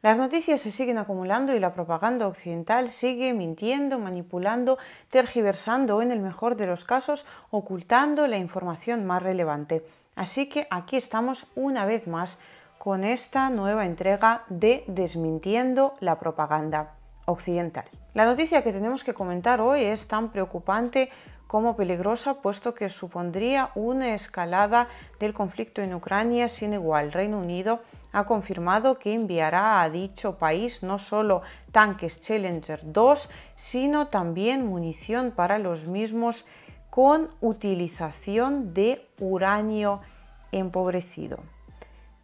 Las noticias se siguen acumulando y la propaganda occidental sigue mintiendo, manipulando, tergiversando o, en el mejor de los casos, ocultando la información más relevante. Así que aquí estamos una vez más con esta nueva entrega de Desmintiendo la propaganda occidental. La noticia que tenemos que comentar hoy es tan preocupante como peligrosa, puesto que supondría una escalada del conflicto en Ucrania sin igual. Reino Unido ha confirmado que enviará a dicho país no solo tanques Challenger 2, sino también munición para los mismos con utilización de uranio empobrecido.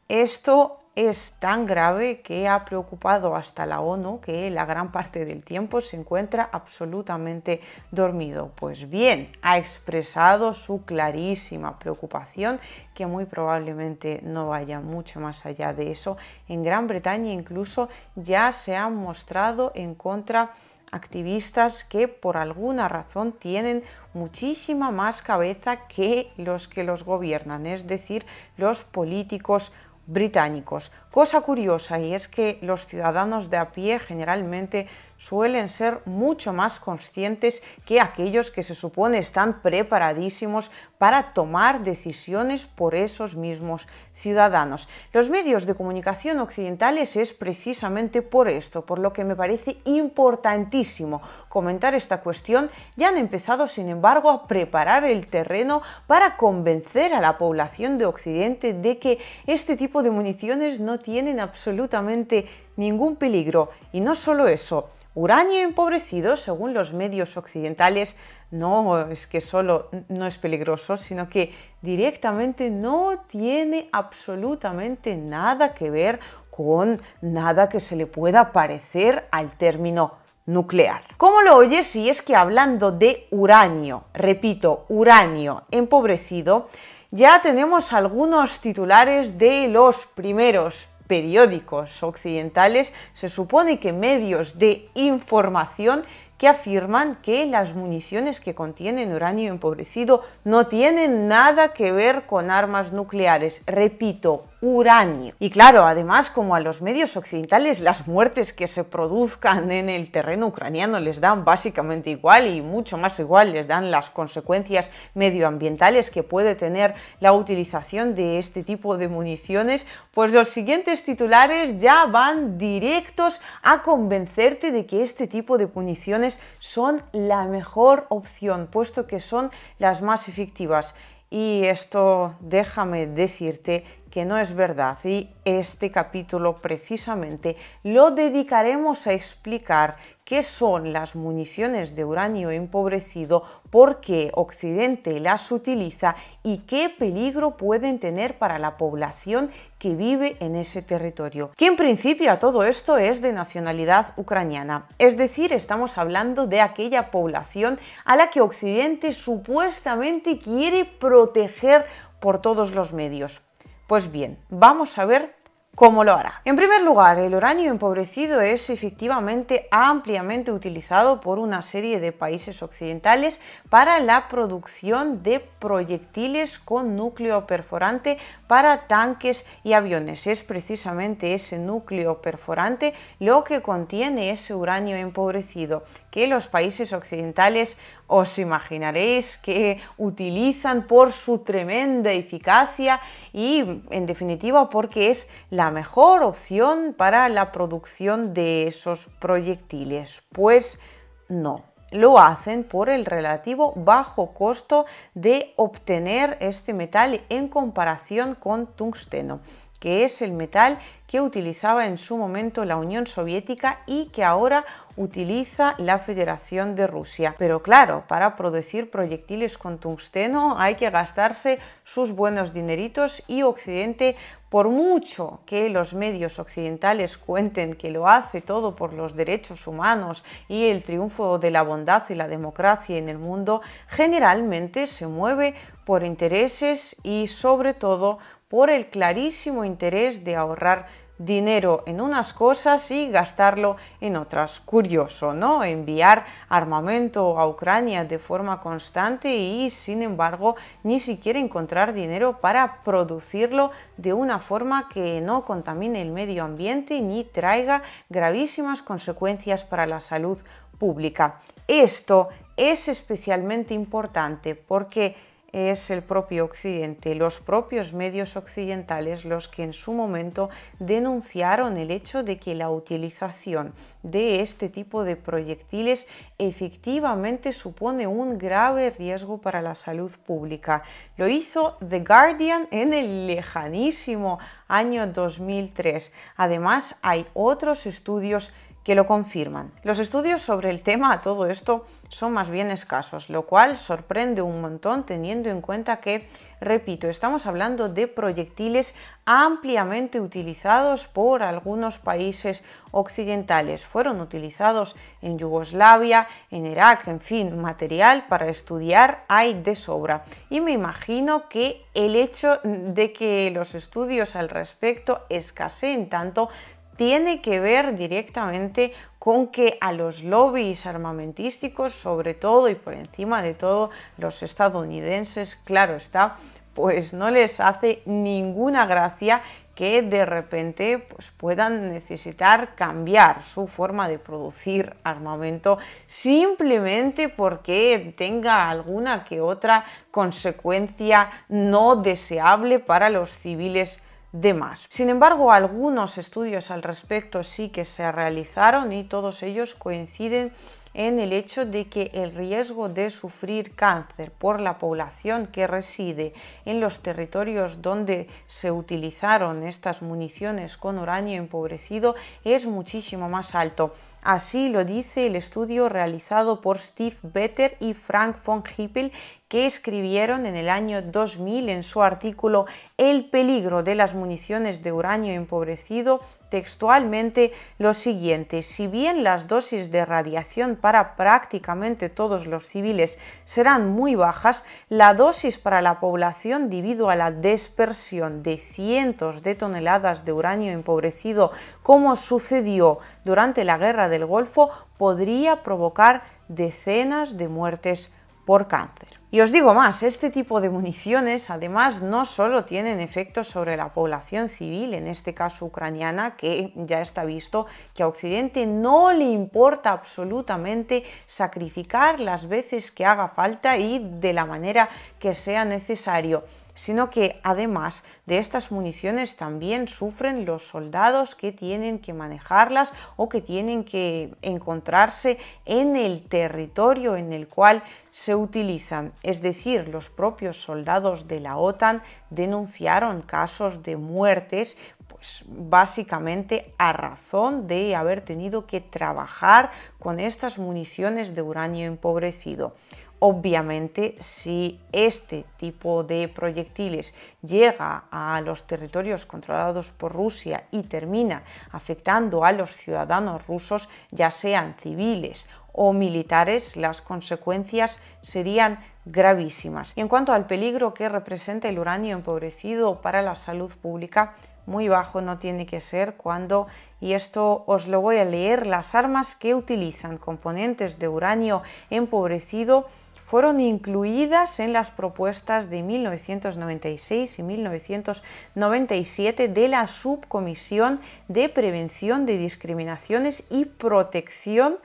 Esto es tan grave que ha preocupado hasta la ONU, que la gran parte del tiempo se encuentra absolutamente dormido. Pues bien, ha expresado su clarísima preocupación, que muy probablemente no vaya mucho más allá de eso. En Gran Bretaña incluso ya se han mostrado en contra activistas que por alguna razón tienen muchísima más cabeza que los gobiernan, es decir, los políticos británicos. Cosa curiosa, y es que los ciudadanos de a pie generalmente suelen ser mucho más conscientes que aquellos que se supone están preparadísimos para tomar decisiones por esos mismos ciudadanos. Los medios de comunicación occidentales es precisamente por esto, por lo que me parece importantísimo comentar esta cuestión. Ya han empezado, sin embargo, a preparar el terreno para convencer a la población de Occidente de que este tipo de municiones no tienen absolutamente ningún peligro. Y no solo eso, uranio empobrecido, según los medios occidentales, no es que solo no es peligroso, sino que directamente no tiene absolutamente nada que ver con nada que se le pueda parecer al término nuclear. ¿Cómo lo oyes? Si es que hablando de uranio, repito, uranio empobrecido, ya tenemos algunos titulares de los primeros periódicos occidentales, se supone que medios de información, que afirman que las municiones que contienen uranio empobrecido no tienen nada que ver con armas nucleares. Repito, uranio. Y claro, además, como a los medios occidentales las muertes que se produzcan en el terreno ucraniano les dan básicamente igual, y mucho más igual les dan las consecuencias medioambientales que puede tener la utilización de este tipo de municiones, pues los siguientes titulares ya van directos a convencerte de que este tipo de municiones son la mejor opción, puesto que son las más efectivas. Y esto, déjame decirte que no es verdad, y este capítulo precisamente lo dedicaremos a explicar qué son las municiones de uranio empobrecido, por qué Occidente las utiliza y qué peligro pueden tener para la población que vive en ese territorio, que en principio a todo esto es de nacionalidad ucraniana. Es decir, estamos hablando de aquella población a la que Occidente supuestamente quiere proteger por todos los medios. Pues bien, vamos a ver cómo lo hará. En primer lugar, el uranio empobrecido es efectivamente ampliamente utilizado por una serie de países occidentales para la producción de proyectiles con núcleo perforante para tanques y aviones. Es precisamente ese núcleo perforante lo que contiene ese uranio empobrecido, que los países occidentales, os imaginaréis, que utilizan por su tremenda eficacia y, en definitiva, porque es la mejor opción para la producción de esos proyectiles. Pues no. Lo hacen por el relativo bajo costo de obtener este metal en comparación con tungsteno, que es el metal que utilizaba en su momento la Unión Soviética y que ahora utiliza la Federación de Rusia. Pero claro, para producir proyectiles con tungsteno hay que gastarse sus buenos dineritos, y Occidente, por mucho que los medios occidentales cuenten que lo hace todo por los derechos humanos y el triunfo de la bondad y la democracia en el mundo, generalmente se mueve por intereses y sobre todo por el clarísimo interés de ahorrar dinero en unas cosas y gastarlo en otras. Curioso, ¿no? Enviar armamento a Ucrania de forma constante y, sin embargo, ni siquiera encontrar dinero para producirlo de una forma que no contamine el medio ambiente ni traiga gravísimas consecuencias para la salud pública. Esto es especialmente importante porque es el propio Occidente, los propios medios occidentales los que en su momento denunciaron el hecho de que la utilización de este tipo de proyectiles efectivamente supone un grave riesgo para la salud pública. Lo hizo The Guardian en el lejanísimo año 2003. Además, hay otros estudios que lo confirman. Los estudios sobre el tema, todo esto, son más bien escasos, lo cual sorprende un montón teniendo en cuenta que, repito, estamos hablando de proyectiles ampliamente utilizados por algunos países occidentales. Fueron utilizados en Yugoslavia, en Irak, en fin, material para estudiar hay de sobra. Y me imagino que el hecho de que los estudios al respecto escaseen tanto tiene que ver directamente con que a los lobbies armamentísticos, sobre todo y por encima de todo los estadounidenses, claro está, pues no les hace ninguna gracia que de repente pues, puedan necesitar cambiar su forma de producir armamento simplemente porque tenga alguna que otra consecuencia no deseable para los civiles de más. Sin embargo, algunos estudios al respecto sí que se realizaron y todos ellos coinciden en el hecho de que el riesgo de sufrir cáncer por la población que reside en los territorios donde se utilizaron estas municiones con uranio empobrecido es muchísimo más alto. Así lo dice el estudio realizado por Steve Vetter y Frank von Hippel, que escribieron en el año 2000 en su artículo El peligro de las municiones de uranio empobrecido, textualmente lo siguiente: si bien las dosis de radiación para prácticamente todos los civiles serán muy bajas, la dosis para la población debido a la dispersión de cientos de toneladas de uranio empobrecido, como sucedió durante la Guerra del Golfo, podría provocar decenas de muertes por cáncer. Y os digo más, este tipo de municiones además no solo tienen efectos sobre la población civil, en este caso ucraniana, que ya está visto que a Occidente no le importa absolutamente sacrificar las veces que haga falta y de la manera que sea necesario, sino que además de estas municiones también sufren los soldados que tienen que manejarlas o que tienen que encontrarse en el territorio en el cual se utilizan. Es decir, los propios soldados de la OTAN denunciaron casos de muertes, pues básicamente a razón de haber tenido que trabajar con estas municiones de uranio empobrecido. Obviamente, si este tipo de proyectiles llega a los territorios controlados por Rusia y termina afectando a los ciudadanos rusos, ya sean civiles o militares, las consecuencias serían gravísimas. Y en cuanto al peligro que representa el uranio empobrecido para la salud pública, muy bajo no tiene que ser cuando, y esto os lo voy a leer, las armas que utilizan componentes de uranio empobrecido fueron incluidas en las propuestas de 1996 y 1997 de la Subcomisión de Prevención de Discriminaciones y Protección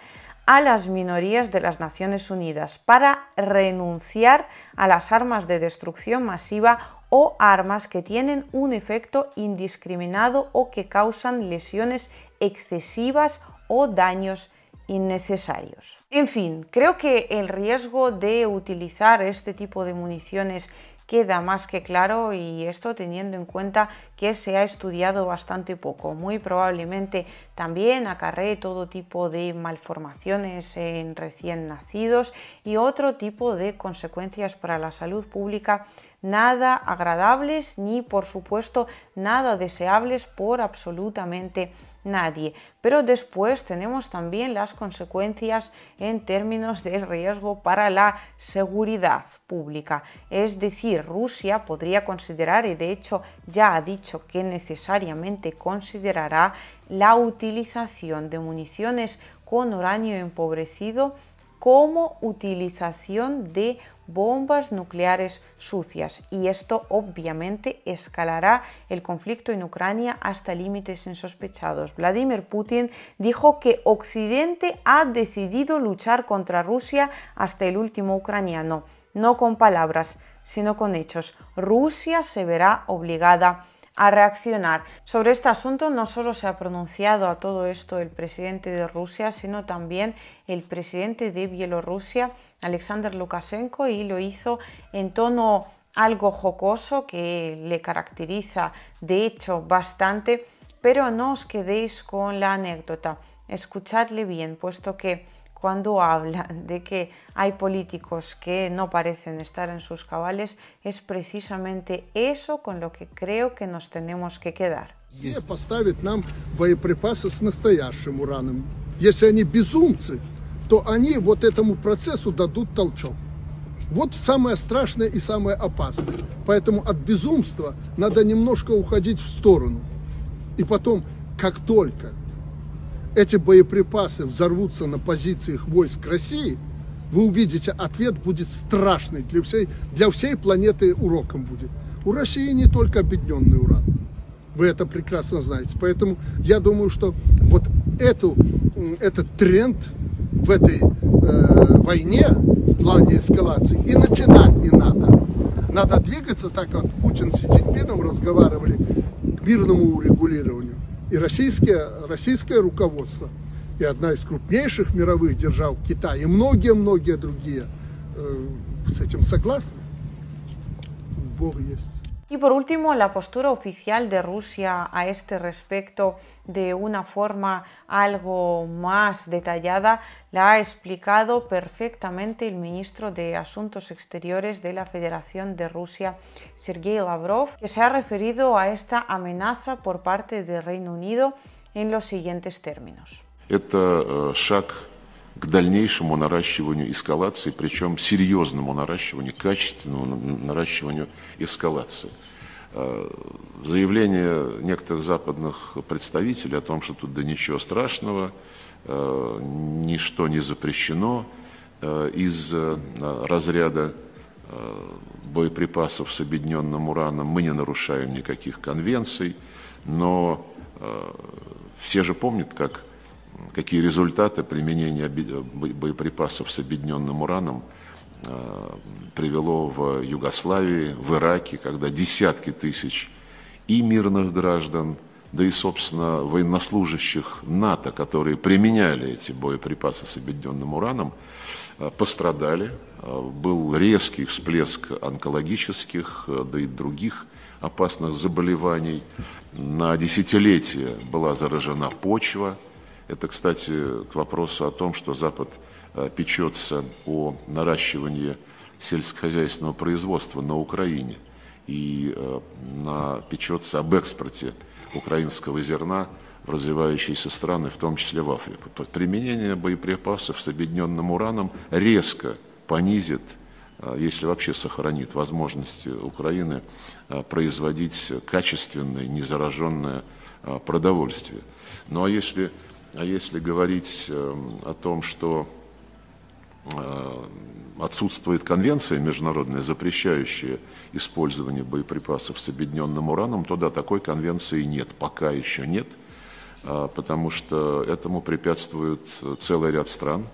a las Minorías de las Naciones Unidas para renunciar a las armas de destrucción masiva o armas que tienen un efecto indiscriminado o que causan lesiones excesivas o daños innecesarios. En fin, creo que el riesgo de utilizar este tipo de municiones queda más que claro, y esto teniendo en cuenta que se ha estudiado bastante poco. Muy probablemente también acarree todo tipo de malformaciones en recién nacidos y otro tipo de consecuencias para la salud pública nada agradables ni, por supuesto, nada deseables por absolutamente nadie. Pero después tenemos también las consecuencias en términos de riesgo para la seguridad pública. Es decir, Rusia podría considerar, y de hecho ya ha dicho que necesariamente considerará, la utilización de municiones con uranio empobrecido como utilización de bombas nucleares sucias, y esto obviamente escalará el conflicto en Ucrania hasta límites insospechados. Vladimir Putin dijo que Occidente ha decidido luchar contra Rusia hasta el último ucraniano, no con palabras, sino con hechos. Rusia se verá obligada a reaccionar. Sobre este asunto no solo se ha pronunciado a todo esto el presidente de Rusia, sino también el presidente de Bielorrusia, Alexander Lukashenko, y lo hizo en tono algo jocoso que le caracteriza de hecho bastante, pero no os quedéis con la anécdota, escuchadle bien, puesto que cuando habla de que hay políticos que no parecen estar en sus cabales, es precisamente eso con lo que creo que nos tenemos que quedar. Россия поставит нам боеприпасы с настоящим ураном. Если они безумцы, то они вот этому процессу дадут толчок. Вот самое страшное и самое опасное. Поэтому от безумства надо немножко уходить в сторону. И потом, как только эти боеприпасы взорвутся на позициях войск России, вы увидите, ответ будет страшный, для всей планеты уроком будет. У России не только объединенный уран. Вы это прекрасно знаете. Поэтому я думаю, что вот этот тренд в этой войне в плане эскалации и начинать не надо. Надо двигаться так, как Путин с Си Цзиньпином разговаривали, к мирному урегулированию. И российское руководство, и одна из крупнейших мировых держав, Китай, и многие-многие другие с этим согласны. Бог есть. Y por último, la postura oficial de Rusia a este respecto, de una forma algo más detallada, la ha explicado perfectamente el ministro de Asuntos Exteriores de la Federación de Rusia, Sergei Lavrov, que se ha referido a esta amenaza por parte del Reino Unido en los siguientes términos. Это шаг к дальнейшему наращиванию эскалации, причем серьезному наращиванию, качественному наращиванию эскалации. Заявление некоторых западных представителей о том, что тут да ничего страшного, ничто не запрещено из разряда боеприпасов с объединенным ураном, мы не нарушаем никаких конвенций, но все же помнят, какие результаты применения боеприпасов с объединенным ураном привело в Югославии, в Ираке, когда десятки тысяч и мирных граждан, да и, собственно, военнослужащих НАТО, которые применяли эти боеприпасы с объединенным ураном, пострадали. Был резкий всплеск онкологических, да и других опасных заболеваний. На десятилетия была заражена почва. Это, кстати, к вопросу о том, что Запад печется о наращивании сельскохозяйственного производства на Украине и печется об экспорте украинского зерна в развивающиеся страны, в том числе в Африку. Применение боеприпасов с объединенным ураном резко понизит, если вообще сохранит возможности Украины производить качественное, незараженное продовольствие. Ну а если говорить о том, что отсутствует конвенция международная, запрещающая использование боеприпасов с объединенным ураном, то да, такой конвенции нет, пока еще нет, потому что этому препятствует целый ряд стран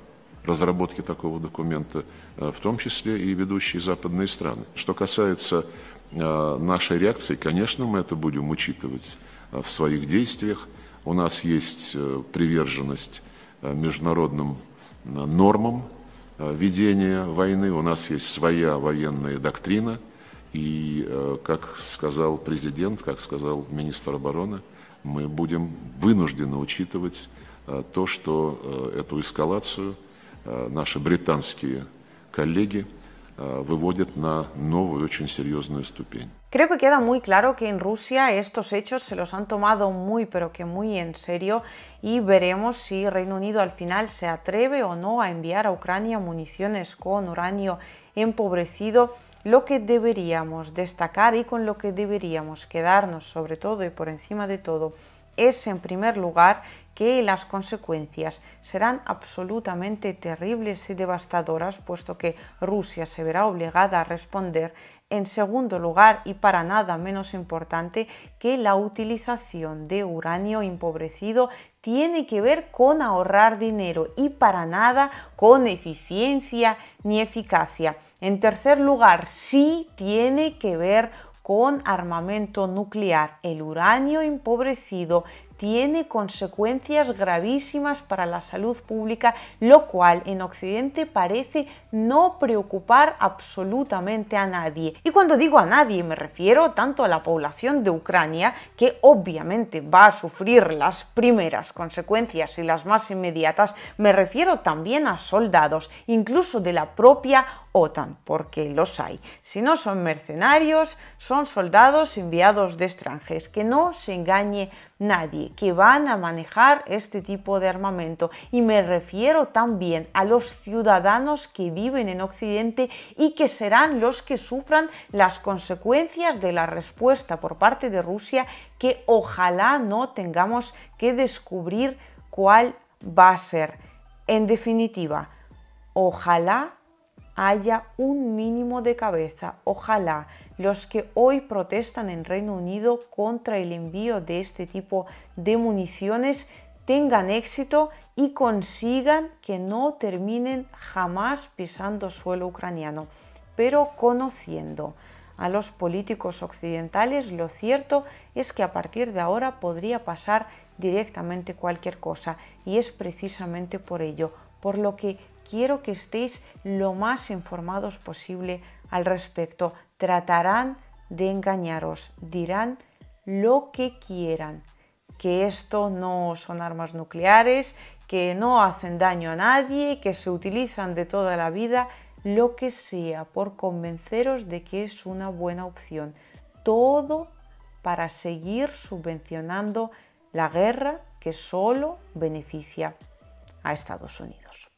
разработки такого документа, в том числе и ведущие западные страны. Что касается нашей реакции, конечно, мы это будем учитывать в своих действиях. У нас есть приверженность международным нормам ведения войны, у нас есть своя военная доктрина, и, как сказал президент, как сказал министр обороны, мы будем вынуждены учитывать то, что эту эскалацию наши британские коллеги выводит на новую, очень серьезную ступень. Creo que queda muy claro que en Rusia estos hechos se los han tomado muy pero que muy en serio y veremos si Reino Unido al final se atreve o no a enviar a Ucrania municiones con uranio empobrecido. Lo que deberíamos destacar y con lo que deberíamos quedarnos sobre todo y por encima de todo es en primer lugar que las consecuencias serán absolutamente terribles y devastadoras, puesto que Rusia se verá obligada a responder. En segundo lugar, y para nada menos importante, que la utilización de uranio empobrecido tiene que ver con ahorrar dinero y para nada con eficiencia ni eficacia. En tercer lugar, sí tiene que ver con armamento nuclear. El uranio empobrecido tiene consecuencias gravísimas para la salud pública, lo cual en Occidente parece no preocupar absolutamente a nadie. Y cuando digo a nadie me refiero tanto a la población de Ucrania, que obviamente va a sufrir las primeras consecuencias y las más inmediatas, me refiero también a soldados, incluso de la propia OTAN, porque los hay. Si no son mercenarios, son soldados enviados de extranjeros. Que no se engañe nadie, que van a manejar este tipo de armamento. Y me refiero también a los ciudadanos que viven en Occidente y que serán los que sufran las consecuencias de la respuesta por parte de Rusia, que ojalá no tengamos que descubrir cuál va a ser. En definitiva, ojalá haya un mínimo de cabeza. Ojalá los que hoy protestan en Reino Unido contra el envío de este tipo de municiones tengan éxito y consigan que no terminen jamás pisando suelo ucraniano. Pero conociendo a los políticos occidentales, lo cierto es que a partir de ahora podría pasar directamente cualquier cosa, y es precisamente por ello por lo que quiero que estéis lo más informados posible al respecto. Tratarán de engañaros, dirán lo que quieran, que esto no son armas nucleares, que no hacen daño a nadie, que se utilizan de toda la vida, lo que sea, por convenceros de que es una buena opción. Todo para seguir subvencionando la guerra que solo beneficia a Estados Unidos.